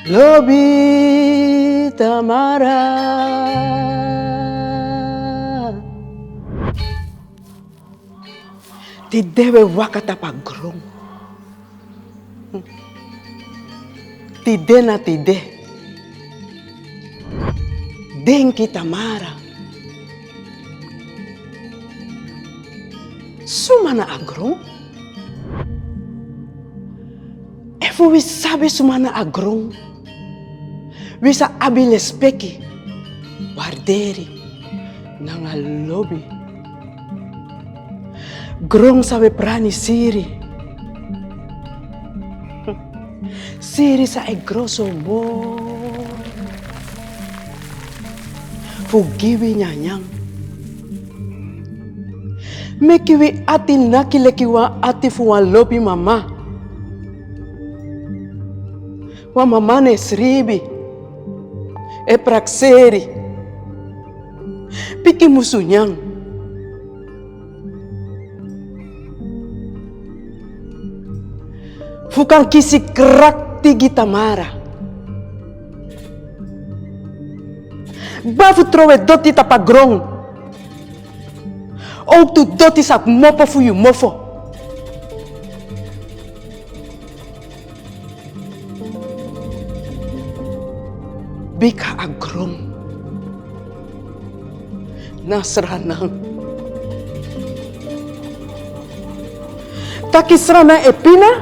Lobi Tamara. Ti dewe wakata pagrong. Tide na tide. Denki Tamara. Sumana agrong. Efu wis sabi sumana agrong. Wisa abile speki. Warderi. Nanga lobi. Grong sabe prani siri. Siri sa e grosso mo. Fugiwi nyanyang. Mekiwi ati nakilekiwa ati fuwa lobi mama. Wa mama ne sribi. E prakseri. Piki musunyang. Fukan kisi kerak tigi Tamara. Bafu trowe doti tapagrong. Ook tu doti sak mopo fuyu mofo. Bika agrong. Nasranang. Takisrana epina?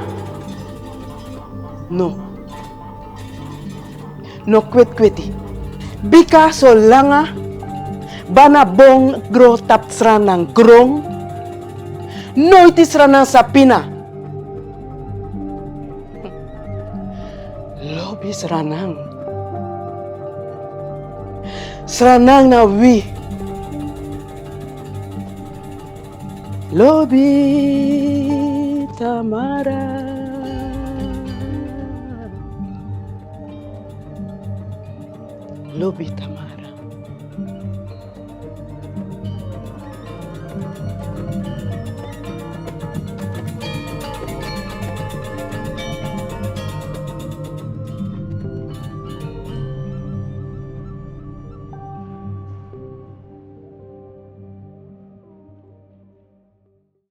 No. No kwet-kweti. Bika so langa bana bong gro tap sranang grong. Nooit is sranang sapina. Lobi sranang. Sranang na wi. Lobi Tamara. Lobi Tamara.